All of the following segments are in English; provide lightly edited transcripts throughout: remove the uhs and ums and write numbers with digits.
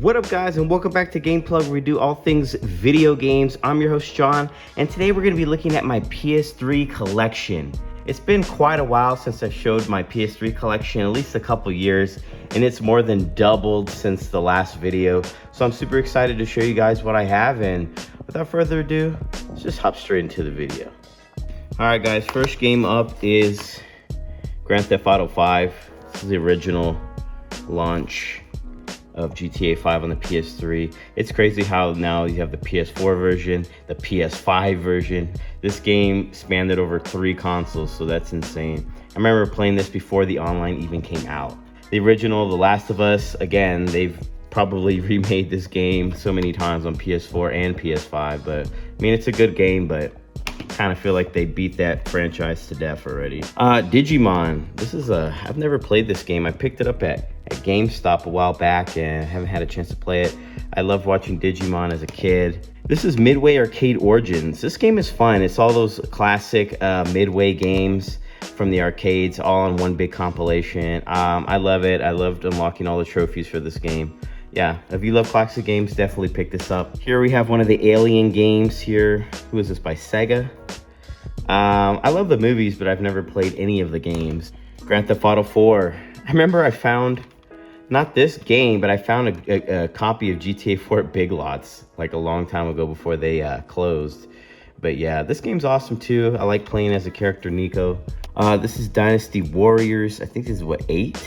What up guys, and welcome back to Gameplug, where we do all things video games. I'm your host John, and today we're going to be looking at my PS3 collection. It's been quite a while since I showed my PS3 collection, at least a couple years, and it's more than doubled since the last video. So I'm super excited to show you guys what I have, and without further ado, let's just hop straight into the video. Alright guys, first game up is Grand Theft Auto 5. This is the original launch of GTA 5 on the PS3. It's crazy how now you have the PS4 version, the PS5 version. This game spanned over 3 consoles, so that's insane. I remember playing this before the online even came out. The original, The Last of Us, again, they've probably remade this game so many times on PS4 and PS5, but I mean, it's a good game, but kind of feel like they beat that franchise to death already. Digimon. This is I've never played this game. I picked it up at GameStop a while back and haven't had a chance to play it. I loved watching Digimon as a kid. This is Midway Arcade Origins. This game is fun. It's all those classic Midway games from the arcades all on one big compilation. I love it. I loved unlocking all the trophies for this game. Yeah, if you love classic games, definitely pick this up. Here we have one of the Alien games here. Who is this, by Sega? I love the movies, but I've never played any of the games. Grand Theft Auto 4. I remember I found, not this game, but I found a copy of GTA 4 at Big Lots like a long time ago before they closed. But yeah, this game's awesome too. I like playing as a character, Nico. This is Dynasty Warriors. I think this is what, 8?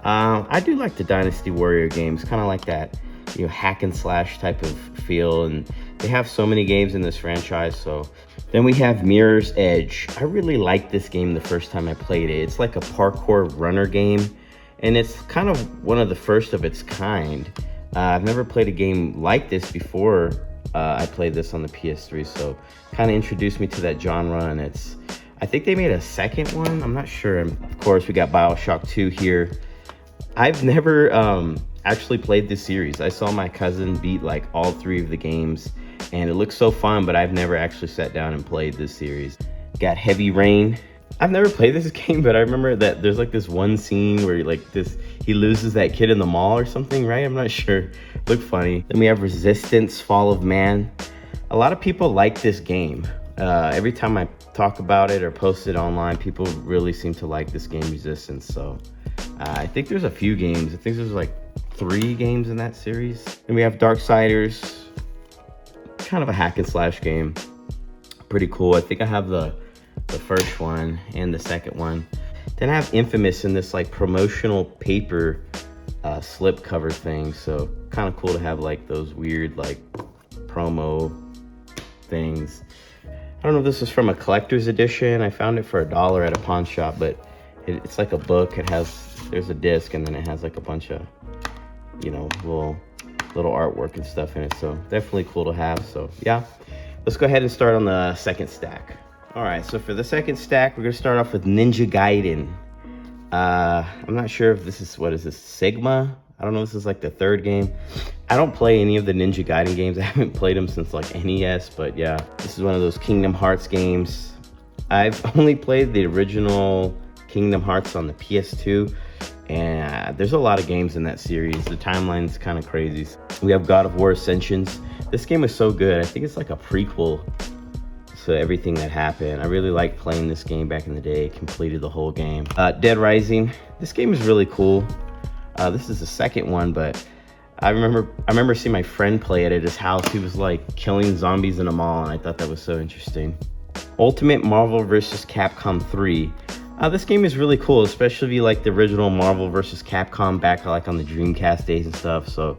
I do like the Dynasty Warrior games, kind of like that, you know, hack and slash type of feel, and they have so many games in this franchise. So then we have Mirror's Edge. I really liked this game the first time I played it. It's like a parkour runner game, and it's kind of one of the first of its kind. I've never played a game like this before. I played this on the PS3, so kind of introduced me to that genre, and I think they made a second one. I'm not sure. Of course, we got BioShock 2 here. I've never actually played this series. I saw my cousin beat like all 3 of the games, and it looks so fun, but I've never actually sat down and played this series. Got Heavy Rain. I've never played this game, but I remember that there's like this one scene where he loses that kid in the mall or something, right? I'm not sure. Looked funny. Then we have Resistance, Fall of Man. A lot of people like this game. Every time I talk about it or post it online, people really seem to like this game, Resistance. So I think there's a few games. I think there's like 3 games in that series. Then we have Darksiders, kind of a hack and slash game. Pretty cool. I think I have the first one and the second one. Then I have Infamous in this like promotional paper slip cover thing. So kind of cool to have like those weird like promo things. I don't know if this is from a collector's edition. I found it for $1 at a pawn shop, but it's like a book. There's a disc, and then it has like a bunch of, you know, little artwork and stuff in it. So definitely cool to have. So yeah, let's go ahead and start on the second stack. All right, so for the second stack, we're gonna start off with Ninja Gaiden. I'm not sure if this is, what is this, Sigma? I don't know if this is like the 3rd game. I don't play any of the Ninja Gaiden games. I haven't played them since like NES, but yeah, this is one of those Kingdom Hearts games. I've only played the original Kingdom Hearts on the PS2, and there's a lot of games in that series. The timeline's kind of crazy. We have God of War Ascensions. This game is so good. I think it's like a prequel to everything that happened. I really liked playing this game back in the day. Completed the whole game. Dead Rising. This game is really cool. This is the second one, but I remember seeing my friend play it at his house. He was like killing zombies in a mall, and I thought that was so interesting. Ultimate Marvel vs. Capcom 3. This game is really cool, especially if you like the original Marvel vs. Capcom back like on the Dreamcast days and stuff. So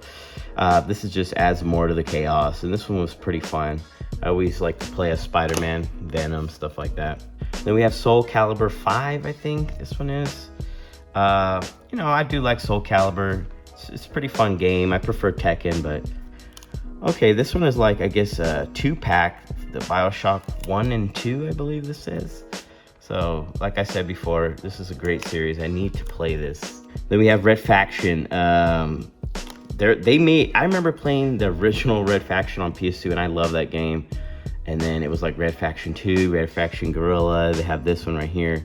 this is just adds more to the chaos, and this one was pretty fun. I always like to play as Spider-Man, Venom, stuff like that. Then we have Soul Calibur 5, I think this one is. You know, I do like Soul Calibur. It's a pretty fun game. I prefer Tekken, but okay, this one is like, I guess, a 2-pack, the BioShock 1 and 2, I believe this is. So, like I said before, this is a great series. I need to play this. Then we have Red Faction. I remember playing the original Red Faction on PS2, and I love that game. And then it was like Red Faction 2, Red Faction Guerrilla. They have this one right here.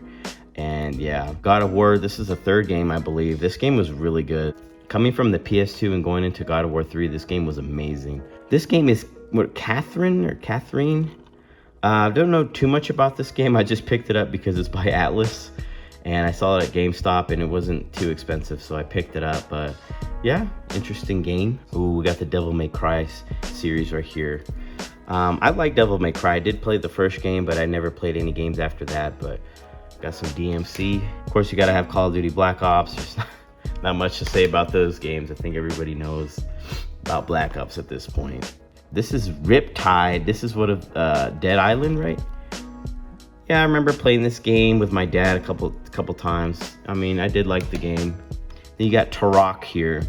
And yeah, God of War, this is the 3rd game, I believe. This game was really good. Coming from the PS2 and going into God of War 3, this game was amazing. This game is, what, Catherine? I don't know too much about this game. I just picked it up because it's by Atlas, and I saw it at GameStop, and it wasn't too expensive, so I picked it up. But yeah, interesting game. Ooh, we got the Devil May Cry series right here. I like Devil May Cry. I did play the first game, but I never played any games after that. But got some DMC. Of course, you gotta have Call of Duty Black Ops. There's not much to say about those games. I think everybody knows about Black Ops at this point. This is Riptide. This is what of Dead Island, right? Yeah, I remember playing this game with my dad a couple times. I mean, I did like the game. Then you got Turok here.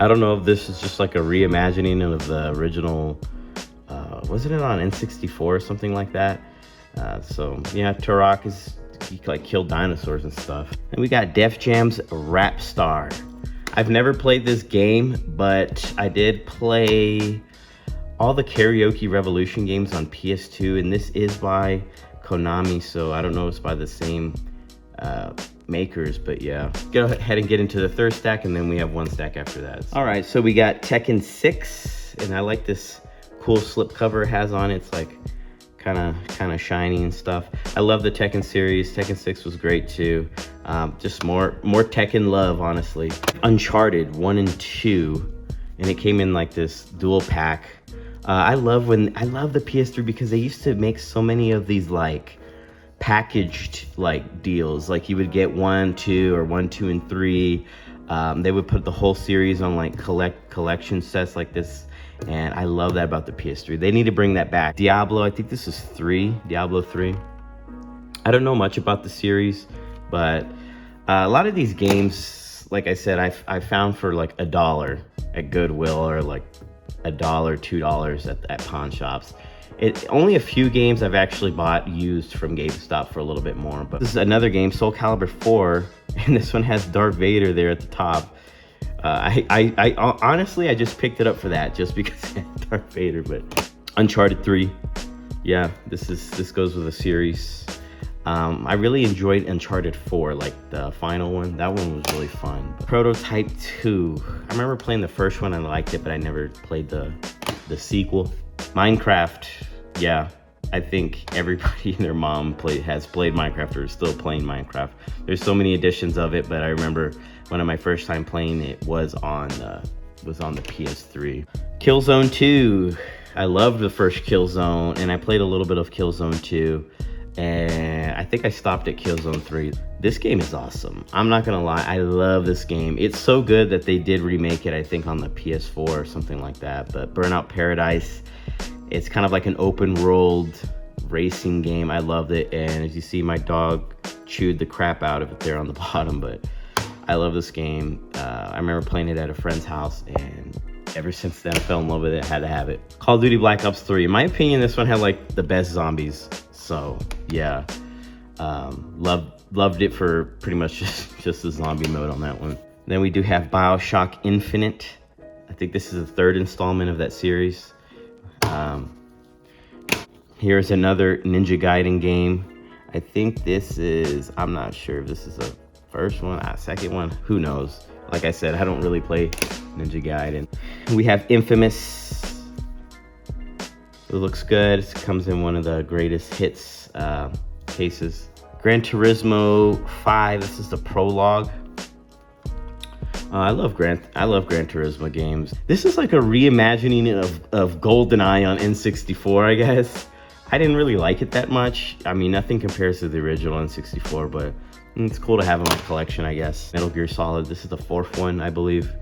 I don't know if this is just like a reimagining of the original. Wasn't it on N64 or something like that? So yeah, Turok is, he like killed dinosaurs and stuff. And we got Def Jam's Rap Star. I've never played this game, but I did play all the Karaoke Revolution games on PS2, and this is by Konami, so I don't know if it's by the same makers, but yeah. Go ahead and get into the third stack, and then we have one stack after that. All right, so we got Tekken 6, and I like this cool slip cover it has on it. It's like kind of shiny and stuff. I love the Tekken series. Tekken 6 was great too. Just more Tekken love, honestly. Uncharted 1 and 2, and it came in like this dual pack. I love the PS3 because they used to make so many of these like packaged like deals. Like you would get 1, 2, or 1, 2, and 3. They would put the whole series on like collection sets like this. And I love that about the PS3. They need to bring that back. Diablo, I think this is Diablo 3. I don't know much about the series, but a lot of these games, like I said, I found for like $1 at Goodwill, or like $1, $2 at pawn shops. Only a few games I've actually bought used from GameStop for a little bit more. But this is another game, Soul Calibur 4, and this one has Darth Vader there at the top. I honestly, I just picked it up for that, just because it had Darth Vader. But Uncharted 3, yeah, this goes with a series. I really enjoyed Uncharted 4, like the final one. That one was really fun. Prototype 2, I remember playing the first one, I liked it, but I never played the sequel. Minecraft, yeah, I think everybody and their mom has played Minecraft or is still playing Minecraft. There's so many editions of it, but I remember one of my first time playing it was on the PS3. Killzone 2, I loved the first Killzone, and I played a little bit of Killzone 2, and I think I stopped at Killzone 3. This game is awesome. I'm not gonna lie, I love this game. It's so good that they did remake it, I think on the PS4 or something like that. But Burnout Paradise, it's kind of like an open world racing game. I loved it, and as you see, my dog chewed the crap out of it there on the bottom, but I love this game. I remember playing it at a friend's house, and ever since then I fell in love with it. Had to have it. Call of Duty Black Ops 3. In my opinion, this one had like the best zombies. So yeah, loved it for pretty much just the zombie mode on that one. Then we do have BioShock Infinite. I think this is the third installment of that series. Here's another Ninja Gaiden game. I think this is, I'm not sure if this is a first one, second one, who knows. Like I said, I don't really play Ninja Gaiden. We have Infamous. It looks good. It comes in one of the greatest hits cases. Gran Turismo 5, this is the prologue. I love Gran Turismo games. This is like a reimagining of GoldenEye on N64, I guess. I didn't really like it that much. I mean, nothing compares to the original N64, but it's cool to have in my collection, I guess. Metal Gear Solid, this is the fourth one, I believe.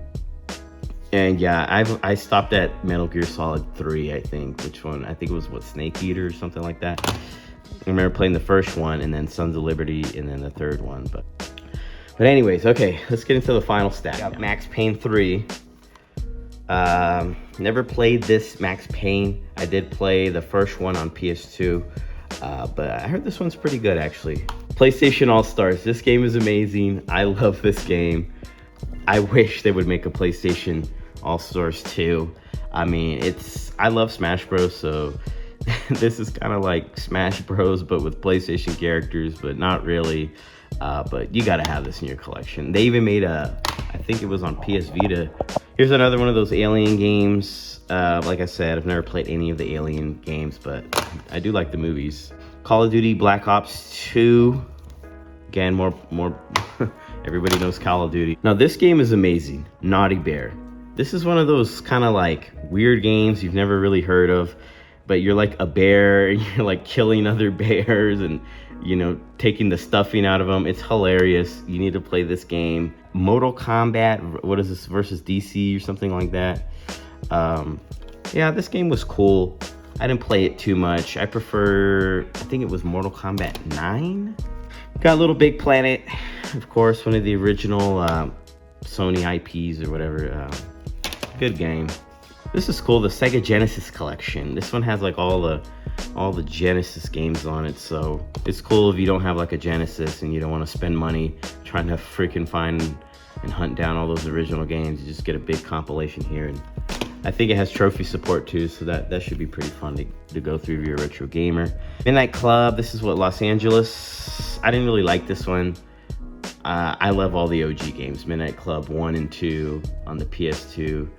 And yeah, I stopped at Metal Gear Solid 3, I think. Which one? I think it was, what, Snake Eater or something like that. I remember playing the first one, and then Sons of Liberty, and then the third one. But anyways, okay, let's get into the final stack. Got Max Payne 3. Never played this Max Payne. I did play the first one on PS2, but I heard this one's pretty good, actually. PlayStation All-Stars. This game is amazing. I love this game. I wish they would make a PlayStation All-Stars 2. I mean, I love Smash Bros, so this is kind of like Smash Bros, but with PlayStation characters, but not really. But you gotta have this in your collection. They even made I think it was on PS Vita. Here's another one of those Alien games. Like I said, I've never played any of the Alien games, but I do like the movies. Call of Duty Black Ops 2. Again, more everybody knows Call of Duty. Now this game is amazing. Naughty Bear. This is one of those kind of like weird games you've never really heard of, but you're like a bear and you're like killing other bears and, you know, taking the stuffing out of them. It's hilarious. You need to play this game. Mortal Kombat, what is this, versus DC or something like that. Yeah, this game was cool. I didn't play it too much. I think it was Mortal Kombat 9. Got Little Big Planet, of course, one of the original Sony IPs or whatever. Good game. This is cool, the Sega Genesis Collection. This one has like all the Genesis games on it, so it's cool if you don't have like a Genesis and you don't want to spend money trying to freaking find and hunt down all those original games. You just get a big compilation here, and I think it has trophy support too, so that should be pretty fun to go through if you're a retro gamer. Midnight Club, this is what, Los Angeles. I didn't really like this one. I love all the OG games, Midnight Club 1 and 2 on the PS2.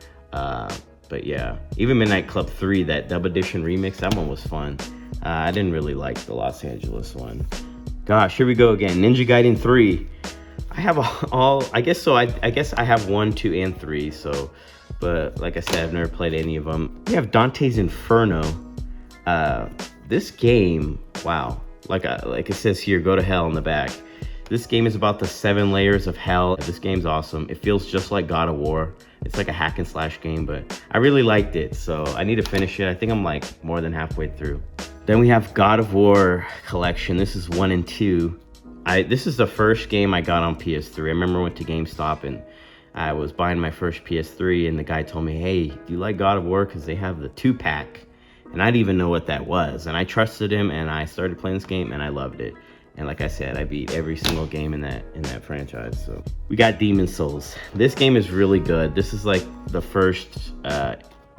But yeah, even Midnight Club 3, that dub edition remix, that one was fun. I didn't really like the Los Angeles one. Gosh, here we go again. Ninja Gaiden 3. I have I guess so. I guess I have 1, 2, and 3. So, but like I said, I've never played any of them. We have Dante's Inferno. This game, wow. Like it says here, go to hell in the back. This game is about the 7 layers of hell. This game's awesome. It feels just like God of War. It's like a hack and slash game, but I really liked it, so I need to finish it. I think I'm like more than halfway through. Then we have God of War Collection. This is 1 and 2. This is the first game I got on PS3. I remember I went to GameStop and I was buying my first PS3 and the guy told me, hey, do you like God of War? Because they have the 2-pack. And I didn't even know what that was. And I trusted him and I started playing this game and I loved it. And like I said, I beat every single game in that franchise. So we got Demon Souls. This game is really good. This is like the first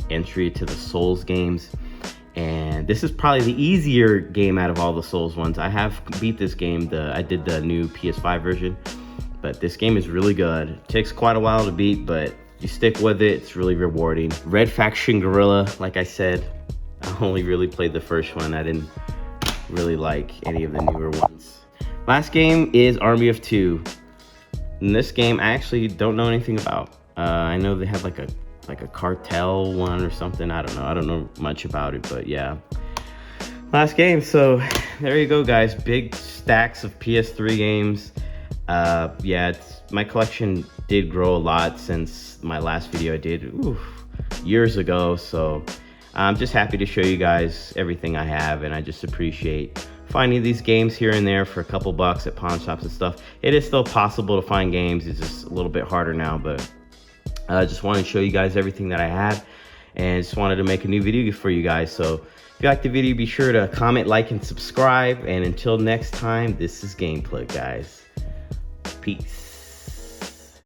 entry to the Souls games. And this is probably the easier game out of all the Souls ones. I have beat this game. I did the new PS5 version. But this game is really good. It takes quite a while to beat, but you stick with it. It's really rewarding. Red Faction Guerrilla, like I said, I only really played the first one. I didn't really like any of the newer ones. Last game is Army of Two. In this game, I actually don't know anything about. I know they have like a cartel one or something. I don't know much about it, but yeah. Last game. So there you go, guys. Big stacks of PS3 games. Yeah, my collection did grow a lot since my last video I did years ago. So I'm just happy to show you guys everything I have, and I just appreciate finding these games here and there for a couple bucks at pawn shops and stuff. It is still possible to find games. It's just a little bit harder now, but I just wanted to show you guys everything that I have, and just wanted to make a new video for you guys. So if you liked the video, be sure to comment, like, and subscribe. And until next time, this is Gameplug, guys. Peace.